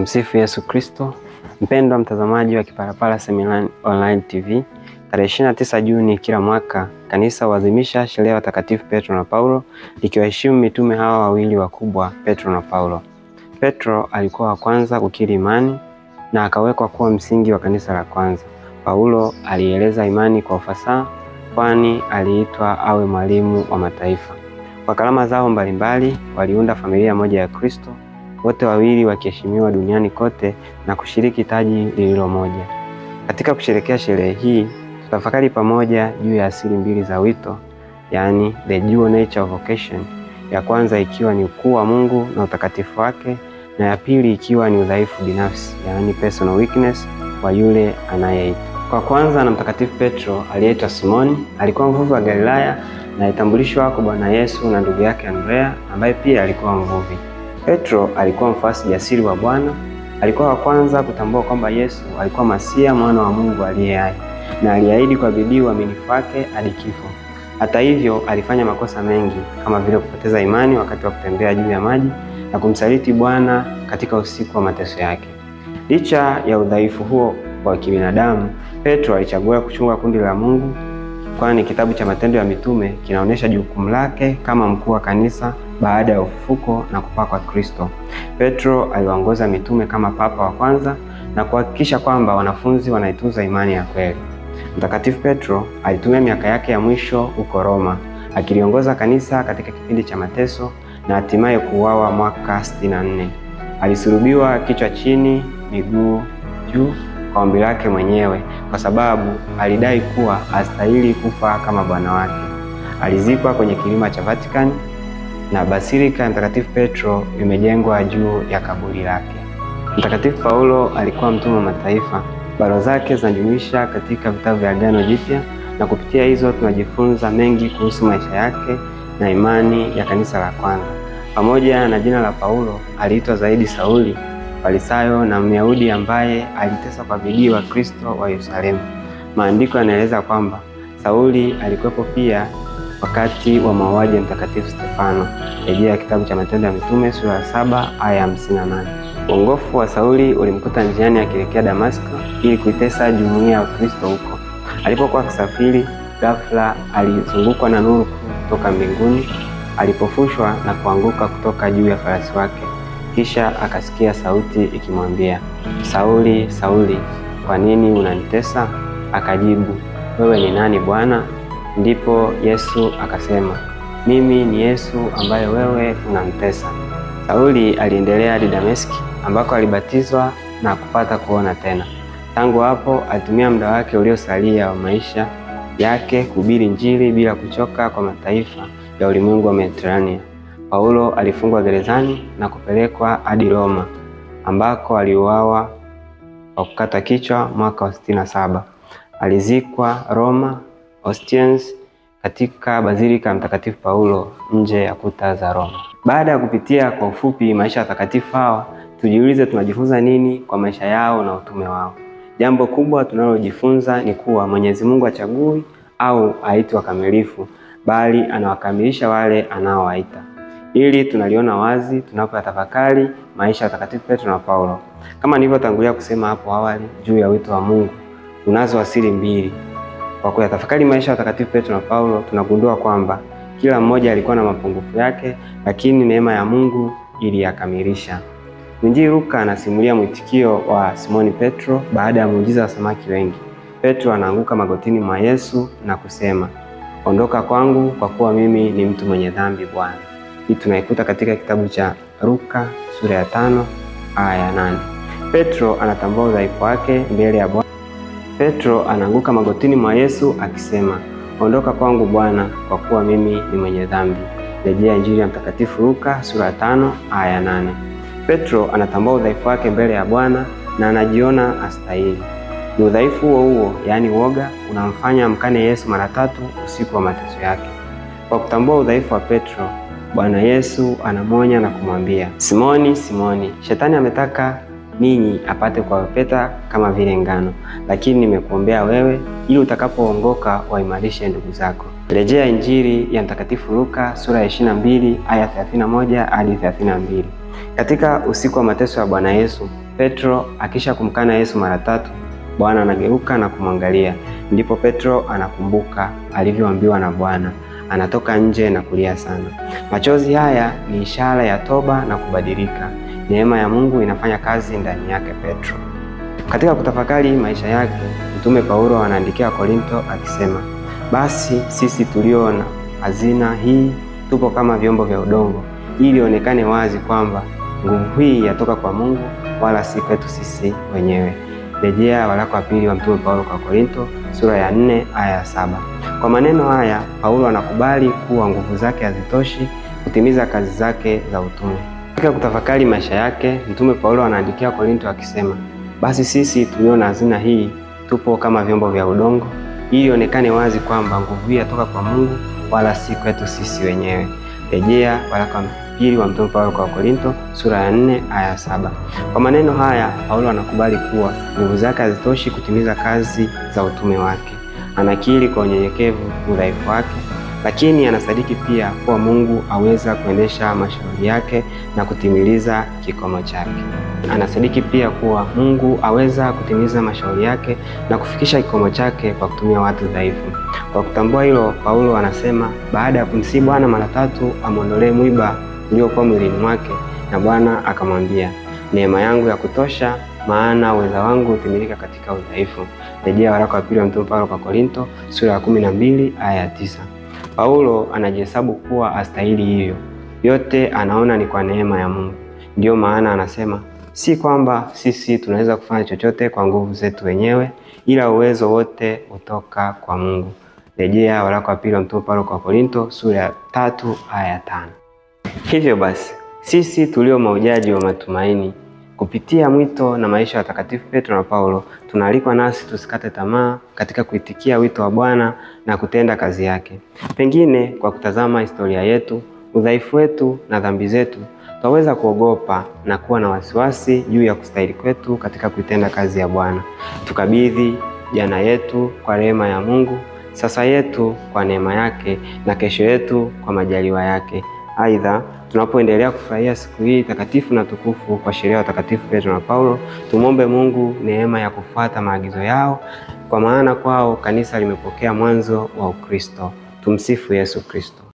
Tumsifu Yesu Kristo. Mpendwa mtazamaji wa Kipalapala Seminari Online TV, tarehe 29 Juni kila mwaka kanisa huadhimisha sherehe ya watakatifu Petro na Paulo, likiwaheshimu mitume hawa wawili wakubwa, Petro na Paulo. Petro alikuwa wa kwanza kukiri imani na akawekwa kuwa msingi wa kanisa la kwanza. Paulo alieleza imani kwa ufasaha, kwani aliitwa awe mwalimu wa mataifa. Kwa karama zao mbalimbali waliunda familia moja ya Kristo, wote wawili wakiheshimiwa duniani kote na kushiriki taji lililo moja. Katika kusherehekea sherehe hii, tutafakari pamoja juu ya asili mbili za wito, yani the dual nature of vocation. Ya kwanza ikiwa ni ukuu wa Mungu na utakatifu wake, na ya pili ikiwa ni udhaifu binafsi, yani personal weakness wa yule anayeitwa. Kwa kwanza na mtakatifu Petro aliyeitwa Simoni, alikuwa mvuvi wa Galilaya na alitambulishwa kwa Bwana Yesu na ndugu yake Andrea ambaye pia alikuwa mvuvi. Petro alikuwa mfuasi jasiri wa Bwana. Alikuwa wa kwanza kutambua kwamba Yesu alikuwa Masia, mwana wa Mungu aliye hai, na aliahidi kwa bidii uaminifu wake hadi kifo. Hata hivyo, alifanya makosa mengi kama vile kupoteza imani wakati wa kutembea juu ya maji na kumsaliti Bwana katika usiku wa mateso yake. Licha ya udhaifu huo wa kibinadamu, Petro alichagua kuchunga kundi la Mungu, kwani kitabu cha Matendo ya Mitume kinaonyesha jukumu lake kama mkuu wa kanisa baada ya ufufuko na kupaa kwa Kristo. Petro aliwaongoza mitume kama papa wa kwanza na kuhakikisha kwamba wanafunzi wanaitunza imani ya kweli. Mtakatifu Petro alitumia miaka yake ya mwisho huko Roma, akiliongoza kanisa katika kipindi cha mateso na hatimaye kuuawa mwaka 64. Alisulubiwa kichwa chini, miguu juu kwa ombi lake mwenyewe, kwa sababu alidai kuwa hastahili kufa kama Bwana wake. Alizikwa kwenye kilima cha Vatican na basilika ya Mtakatifu Petro imejengwa juu ya kaburi lake. Mtakatifu Paulo alikuwa mtume wa mataifa. Barua zake zinajumuisha katika vitabu vya Agano Jipya, na kupitia hizo tunajifunza mengi kuhusu maisha yake na imani ya kanisa la kwanza. Pamoja na jina la Paulo, aliitwa zaidi Sauli, Farisayo na Myahudi ambaye alitesa kwa bidii wa Kristo wa Yerusalemu. Maandiko yanaeleza kwamba Sauli alikuwepo pia wakati wa mauaji ya Mtakatifu Stefano. Rejea kitabu cha Matendo ya Mitume sura ya 7 aya 58. Uongofu wa Sauli ulimkuta njiani akielekea Damasco ili kuitesa jumuiya ya Kristo huko. Alipokuwa akisafiri, ghafla alizungukwa na nuru kutoka mbinguni. Alipofushwa na kuanguka kutoka juu ya farasi wake, kisha akasikia sauti ikimwambia, "Sauli, Sauli, kwa nini unanitesa?" Akajibu, "Wewe ni nani Bwana?" Ndipo Yesu akasema, "Mimi ni Yesu ambaye wewe unamtesa." Sauli aliendelea hadi Dameski ambako alibatizwa na kupata kuona tena. Tangu hapo alitumia muda wake uliosalia wa maisha yake kuhubiri Injili bila kuchoka kwa mataifa ya ulimwengu wa Mediterania. Paulo alifungwa gerezani na kupelekwa hadi Roma ambako aliuawa kwa kukata kichwa mwaka wa 67. Alizikwa Roma Ostiense katika Bazilika ya Mtakatifu Paulo nje ya kuta za Roma. Baada ya kupitia kwa ufupi maisha ya watakatifu hawa, tujiulize tunajifunza nini kwa maisha yao na utume wao. Jambo kubwa tunalojifunza ni kuwa Mwenyezi Mungu hachagui au haiti wakamilifu, bali anawakamilisha wale anaowaita. Hili tunaliona wazi tunapotafakari maisha ya watakatifu Petro na Paulo. Kama nilivyotangulia kusema hapo awali juu ya wito wa Mungu, unazo asili mbili. Kwa kuyatafakari maisha ya watakatifu Petro na Paulo, tunagundua kwamba kila mmoja alikuwa na mapungufu yake, lakini neema ya Mungu iliyakamilisha. Mwinjili Luka anasimulia mwitikio wa Simoni Petro baada ya muujiza wa samaki wengi. Petro anaanguka magotini mwa Yesu na kusema, "Ondoka kwangu kwa kuwa mimi ni mtu mwenye dhambi Bwana." Hii tunaikuta katika kitabu cha Luka sura ya 5 aya ya 8. Petro anatambua udhaifu wake mbele ya Bwana. Petro anaanguka magotini mwa Yesu akisema, "Ondoka kwangu Bwana, kwa kuwa mimi ni mwenye dhambi." Rejea Injili ya Mtakatifu Luka sura ya 5 aya ya 8. Petro anatambua udhaifu wake mbele ya Bwana na anajiona astahili. Ni udhaifu huo, yaani woga, unamfanya amkane Yesu mara 3 usiku wa mateso yake. Kwa kutambua udhaifu wa Petro, Bwana Yesu anamonya na kumwambia, "Simoni, Simoni, Shetani ametaka ninyi apate kuwapeta kama vile ngano, lakini nimekuombea wewe ili utakapoongoka waimarishe ndugu zako." Rejea Injili ya Mtakatifu Luka sura ya 22 aya 31 hadi 32. Katika usiku wa mateso ya Bwana Yesu, Petro akisha kumkana Yesu mara 3, Bwana anageuka na kumwangalia. Ndipo Petro anakumbuka alivyoambiwa na Bwana, anatoka nje na kulia sana. Machozi haya ni ishara ya toba na kubadilika. Neema ya Mungu inafanya kazi ndani yake Petro. Katika kutafakari maisha yake, Mtume Paulo anaandikia Korinto akisema, basi sisi tulio na hazina hii tupo kama vyombo vya udongo, ili onekane wazi kwamba nguvu hii yatoka kwa Mungu wala si kwetu sisi wenyewe. Rejea waraka wa pili wa Mtume Paulo kwa Korinto sura ya 4 aya ya 7. Kwa maneno haya Paulo anakubali kuwa nguvu zake hazitoshi kutimiza kazi zake za utume. Katika kutafakari maisha yake, Mtume Paulo anaandikia Korinto akisema, basi sisi tulio na hazina hii tupo kama vyombo vya udongo, ili onekane wazi kwamba nguvu hii yatoka kwa Mungu wala si kwetu sisi wenyewe. Rejea waraka wa pili wa Mtume Paulo kwa Korinto sura ya 4 aya 7. Kwa maneno haya Paulo anakubali kuwa nguvu zake hazitoshi kutimiza kazi za utume wake. Anakiri kwa unyenyekevu udhaifu wake, lakini anasadiki pia kuwa Mungu aweza kuendesha mashauri yake na kutimiliza kikomo chake. Anasadiki pia kuwa Mungu aweza kutimiza mashauri yake na kufikisha kikomo chake kwa kutumia watu dhaifu. Kwa kutambua hilo, Paulo anasema baada ya kumsihi Bwana mara 3 amuondolee mwiba uliokuwa mwilini mwake, na Bwana akamwambia, neema yangu ya kutosha, maana uweza wangu hutimilika katika udhaifu. Rejea waraka wa pili wa Mtume Paulo kwa Korinto sura ya 12 aya ya 9. Paulo anajihesabu kuwa astahili hivyo. Yote anaona ni kwa neema ya Mungu. Ndiyo maana anasema, si kwamba sisi tunaweza kufanya chochote kwa nguvu zetu wenyewe, ila uwezo wote utoka kwa Mungu. Rejea waraka wa pili wa Mtume Paulo kwa Korinto sura ya 3 aya ya 5. Hivyo basi, sisi tulio mahujaji wa matumaini, kupitia mwito na maisha ya watakatifu Petro na Paulo, tunaalikwa nasi tusikate tamaa katika kuitikia wito wa Bwana na kutenda kazi yake. Pengine kwa kutazama historia yetu, udhaifu wetu na dhambi zetu, tutaweza kuogopa na kuwa na wasiwasi juu ya kustahili kwetu katika kuitenda kazi ya Bwana. Tukabidhi jana yetu kwa rehema ya Mungu, sasa yetu kwa neema yake, na kesho yetu kwa majaliwa yake. Aidha, tunapoendelea kufurahia siku hii takatifu na tukufu kwa sheria ya watakatifu Petro na Paulo, tumombe Mungu neema ya kufuata maagizo yao, kwa maana kwao kanisa limepokea mwanzo wa Ukristo. Tumsifu Yesu Kristo.